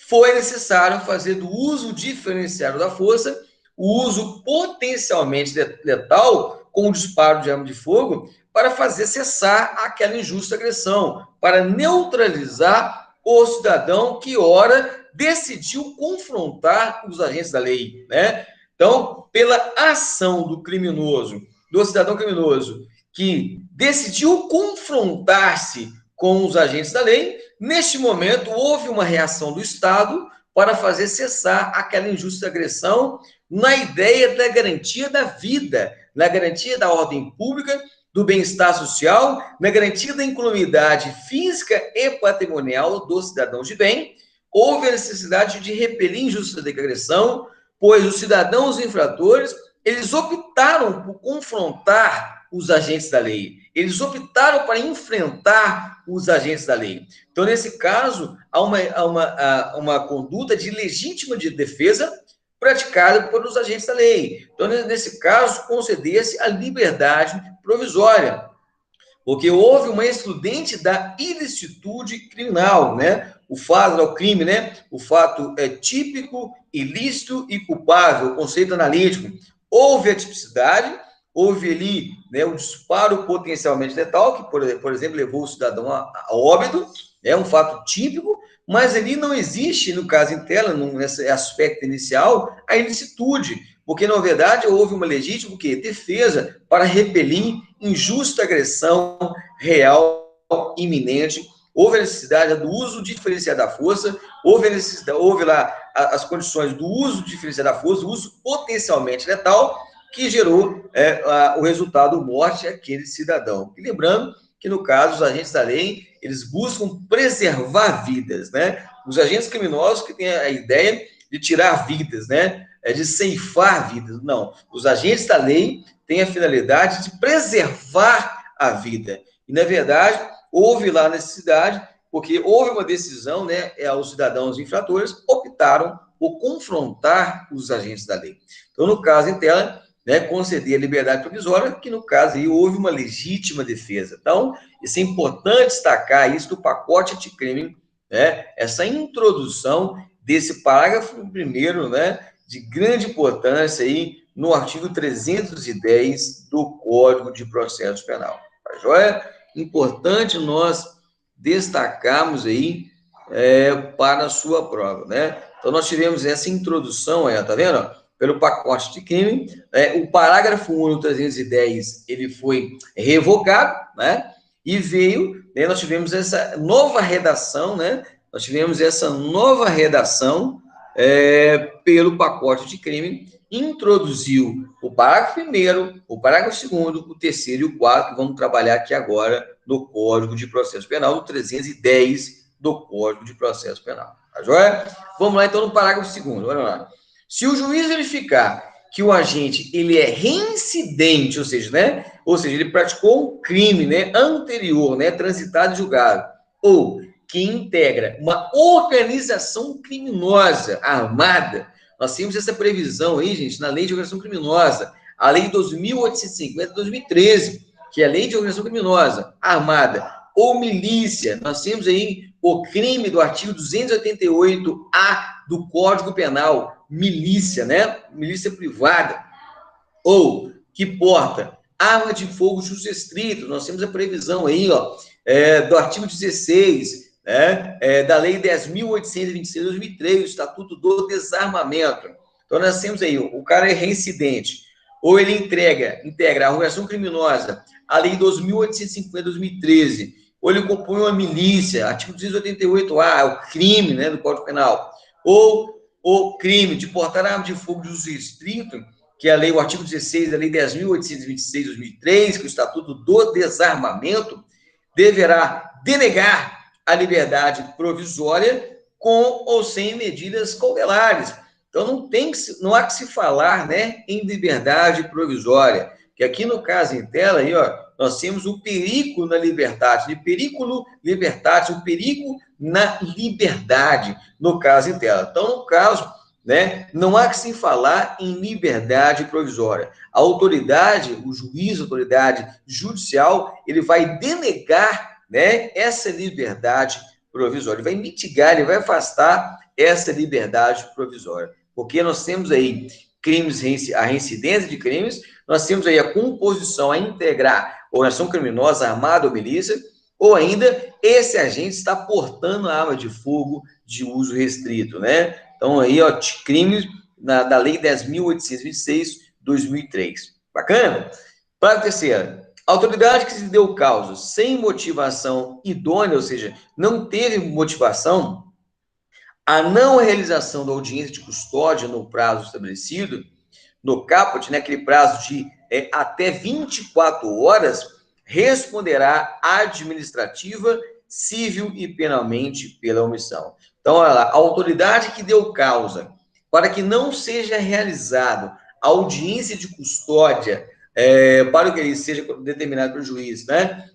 foi necessário fazer do uso diferenciado da força, o uso potencialmente letal, com o disparo de arma de fogo, para fazer cessar aquela injusta agressão, para neutralizar o cidadão que, ora, decidiu confrontar os agentes da lei, né? Então, pela ação do criminoso, do cidadão criminoso, que decidiu confrontar-se com os agentes da lei, neste momento houve uma reação do Estado para fazer cessar aquela injusta agressão na ideia da garantia da vida, na garantia da ordem pública, do bem-estar social, na garantia da incolumidade física e patrimonial dos cidadãos de bem. Houve a necessidade de repelir injusta agressão, pois os cidadãos infratores, eles optaram por confrontar os agentes da lei. Eles optaram para enfrentar os agentes da lei. Então, nesse caso, há uma conduta de legítima de defesa praticada pelos agentes da lei. Então, nesse caso, conceder-se a liberdade provisória, porque houve uma excludente da ilicitude criminal, né? O fato ao crime, né? O fato é típico, ilícito e culpável, o conceito analítico. Houve a tipicidade, houve ali, né, um disparo potencialmente letal, que, por exemplo, levou o cidadão a óbito, é um fato típico, mas ali não existe, no caso em tela, nesse aspecto inicial, a ilicitude, porque, na verdade, houve uma legítima defesa para repelir injusta agressão real, iminente, houve a necessidade do uso diferenciado da força, houve lá as condições do uso diferenciado da força, o uso potencialmente letal, que gerou o resultado morte àquele cidadão. E lembrando que, no caso, os agentes da lei, eles buscam preservar vidas, né? Os agentes criminosos que têm a ideia de tirar vidas, né? De ceifar vidas. Não, os agentes da lei têm a finalidade de preservar a vida. E, na verdade, houve lá necessidade, porque houve uma decisão, né? Os cidadãos infratores optaram por confrontar os agentes da lei. Então, no caso em tela, né, conceder a liberdade provisória, que no caso aí houve uma legítima defesa. Então, isso é importante destacar isso do pacote anticrime, né, essa introdução desse parágrafo primeiro, né, de grande importância aí no artigo 310 do Código de Processo Penal. Tá joia? Importante nós destacarmos aí para a sua prova, né? Então, nós tivemos essa introdução aí, tá vendo? Pelo pacote de crime, o parágrafo 1 do 310, ele foi revogado, né? E veio, né, nós tivemos essa nova redação, né? Nós tivemos essa nova redação pelo pacote de crime, introduziu o parágrafo primeiro, o parágrafo segundo, o terceiro e o quarto, que vamos trabalhar aqui agora no Código de Processo Penal, no 310 do Código de Processo Penal. Tá joia? Vamos lá, então, no parágrafo segundo. Olha lá. Se o juiz verificar que o agente ele é reincidente, ou seja, né? Ou seja, ele praticou um crime, né, anterior, né, transitado e julgado, ou que integra uma organização criminosa armada. Nós temos essa previsão aí, gente, na Lei de Organização Criminosa, a Lei 2.850 de 2013, que é a Lei de Organização Criminosa armada ou milícia. Nós temos aí o crime do artigo 288-A do Código Penal, milícia, né? Milícia privada, ou que porta arma de fogo de uso restrito. Nós temos a previsão aí, ó, do artigo 16, da Lei 10.826 de 2003, o Estatuto do Desarmamento. Então, nós temos aí, o cara é reincidente, ou ele integra a organização criminosa, a Lei 2.850 de 2013, ou ele compõe uma milícia, artigo 288-A, o crime, né, do Código Penal, ou o crime de portar arma de fogo de uso restrito, que é a lei, o artigo 16 da Lei 10.826 de 2003, que é o Estatuto do Desarmamento, deverá denegar a liberdade provisória com ou sem medidas cautelares. Então, não há que se falar, né, em liberdade provisória, que aqui no caso em tela, aí, ó, nós temos o perigo na liberdade, de periculo libertate, o perigo na liberdade, no caso em tela. Então, no caso, né, não há que se falar em liberdade provisória. A autoridade, o juiz, a autoridade judicial, ele vai denegar, né, essa liberdade provisória, ele vai mitigar, ele vai afastar essa liberdade provisória, porque nós temos aí crimes, a reincidência de crimes, nós temos aí a composição a integrar organização criminosa, armada ou milícia, ou ainda esse agente está portando a arma de fogo de uso restrito, né? Então, aí, ó, crimes da Lei 10.826, 2003. Bacana? Parágrafo terceiro. A autoridade que se deu causa sem motivação idônea, ou seja, não teve motivação, a não realização da audiência de custódia no prazo estabelecido, no caput, né, aquele prazo de até 24 horas, responderá administrativa, civil e penalmente pela omissão. Então, olha lá, a autoridade que deu causa para que não seja realizado a audiência de custódia para que ele seja determinado pelo juiz, né?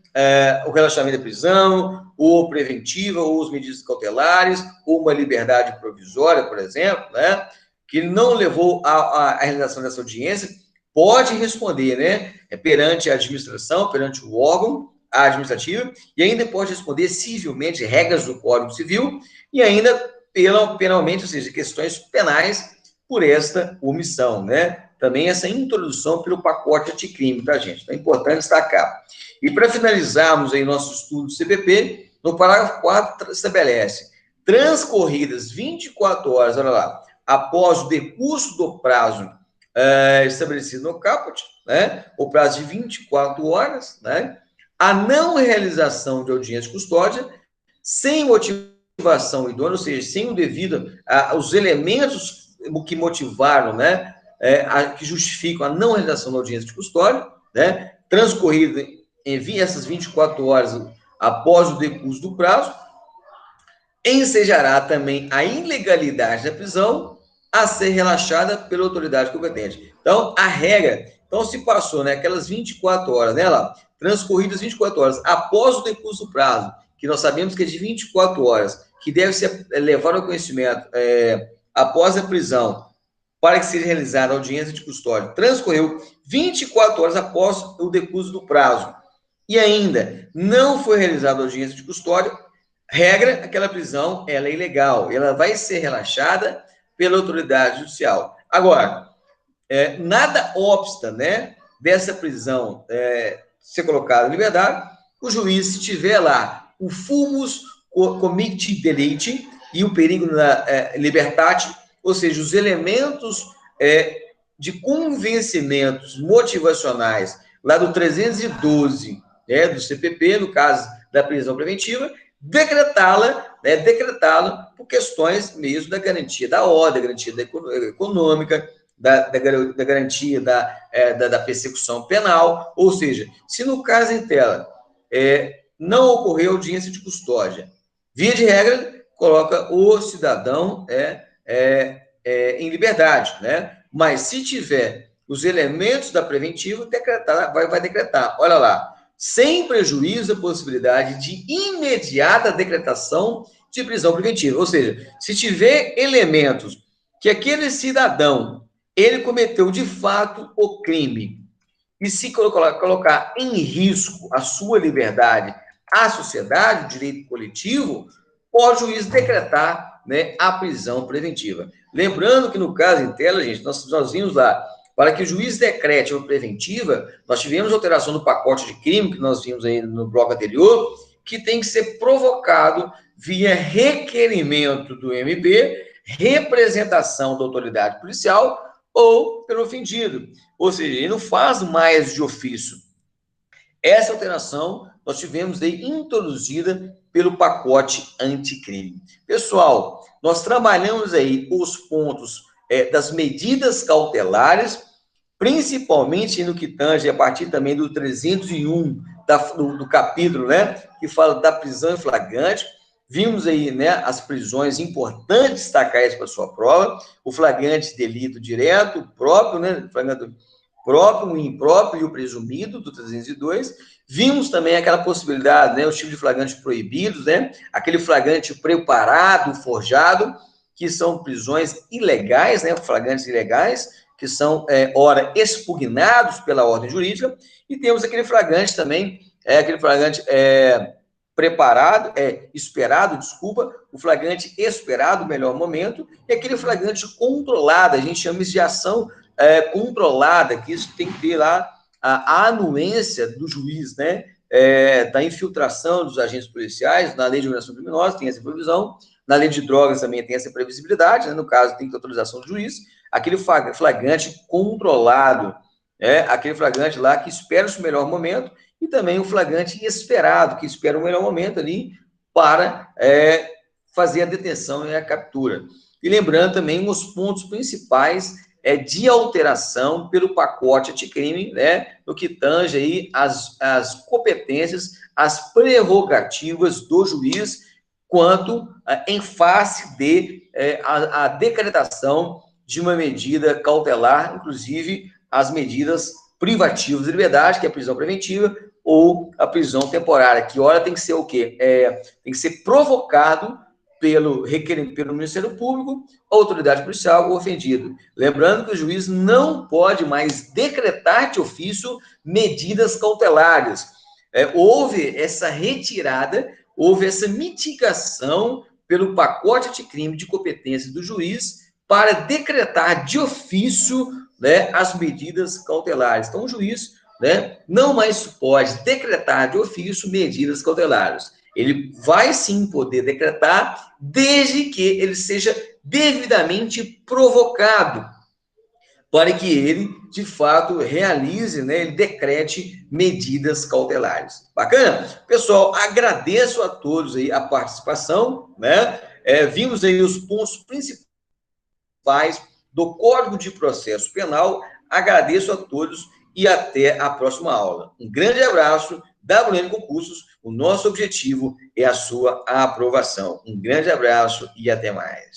O relaxamento da prisão, ou preventiva, ou as medidas cautelares, ou uma liberdade provisória, por exemplo, né? Que não levou à realização dessa audiência, pode responder, né? Perante a administração, perante o órgão administrativo, e ainda pode responder civilmente, regras do Código Civil, e ainda penalmente, ou seja, questões penais por esta omissão, né? também essa introdução pelo pacote anticrime, tá, gente? Então é importante destacar. E para finalizarmos aí nosso estudo do CPP, no parágrafo 4 estabelece: transcorridas 24 horas, olha lá, após o decurso do prazo estabelecido no caput, né, o prazo de 24 horas, né, a não realização de audiência de custódia, sem motivação idônea, ou seja, sem o devido, os elementos que motivaram, né, que justificam a não realização da audiência de custódia, né, transcorrida em essas 24 horas após o decurso do prazo, ensejará também a ilegalidade da prisão a ser relaxada pela autoridade competente. Então, a regra, então se passou, né, aquelas 24 horas, né, lá, transcorridas 24 horas após o decurso do prazo, que nós sabemos que é de 24 horas, que deve ser levado ao conhecimento após a prisão, para que seja realizada a audiência de custódia, transcorreu 24 horas após o decurso do prazo, e ainda não foi realizada a audiência de custódia, regra, aquela prisão, ela é ilegal, ela vai ser relaxada pela autoridade judicial. Agora, nada obsta, né, dessa prisão ser colocada em liberdade, o juiz, se tiver lá o fumus comitti delicti e o perigo da libertate, ou seja, os elementos de convencimentos motivacionais, lá do 312, do CPP, no caso da prisão preventiva, decretá-la por questões mesmo da garantia da ordem, da garantia econômica, da garantia da persecução penal, ou seja, se no caso em tela não ocorreu audiência de custódia, via de regra, coloca o cidadão em liberdade, né? Mas se tiver os elementos da preventiva, vai decretar. Olha lá, sem prejuízo da possibilidade de imediata decretação de prisão preventiva. Ou seja, se tiver elementos que aquele cidadão, ele cometeu de fato o crime, e se colocar em risco a sua liberdade, a sociedade, o direito coletivo, pode o juiz decretar, né, a prisão preventiva. Lembrando que no caso em tela, gente, nós vimos lá, para que o juiz decrete uma preventiva, nós tivemos alteração do pacote de crime, que nós vimos aí no bloco anterior, que tem que ser provocado via requerimento do MP, representação da autoridade policial ou pelo ofendido. Ou seja, ele não faz mais de ofício. Essa alteração nós tivemos aí introduzida pelo pacote anticrime. Pessoal, nós trabalhamos aí os pontos das medidas cautelares, principalmente no que tange a partir também do 301 do capítulo, né, que fala da prisão em flagrante. Vimos aí, né, as prisões, importantes destacar isso para a sua prova, o flagrante delito direto, o próprio, né, flagrante próprio, o impróprio e o presumido, do 302. Vimos também aquela possibilidade, né, os tipos de flagrantes proibidos, né, aquele flagrante preparado, forjado, que são prisões ilegais, né, flagrantes ilegais, que são, ora, expugnados pela ordem jurídica, e temos aquele flagrante também, aquele flagrante preparado, esperado, desculpa, o flagrante esperado, melhor momento, e aquele flagrante controlado, a gente chama isso de ação controlada, que isso tem que ter lá a anuência do juiz, né, da infiltração dos agentes policiais. Na lei de organização criminosa tem essa previsão, na lei de drogas também tem essa previsibilidade, né, no caso tem que ter autorização do juiz, aquele flagrante controlado, aquele flagrante lá que espera o seu melhor momento, e também o flagrante esperado, que espera o melhor momento ali para fazer a detenção e a captura. E lembrando também os pontos principais de alteração pelo pacote anticrime, né, no que tange aí as competências, as prerrogativas do juiz, quanto em face de a decretação de uma medida cautelar, inclusive as medidas privativas de liberdade, que é a prisão preventiva, ou a prisão temporária, que ora tem que ser o quê? Tem que ser provocado pelo Ministério Público, autoridade policial ou ofendido. Lembrando que o juiz não pode mais decretar de ofício medidas cautelares. Houve essa retirada, houve essa mitigação pelo pacote anticrime de competência do juiz para decretar de ofício né, as medidas cautelares. Então, o juiz, né, não mais pode decretar de ofício medidas cautelares. Ele vai sim poder decretar, desde que ele seja devidamente provocado, para que ele, de fato, realize, né, ele decrete medidas cautelares. Bacana? Pessoal, agradeço a todos aí a participação, né? Vimos aí os pontos principais do Código de Processo Penal. Agradeço a todos e até a próxima aula. Um grande abraço, WM Concursos. O nosso objetivo é a sua aprovação. Um grande abraço e até mais.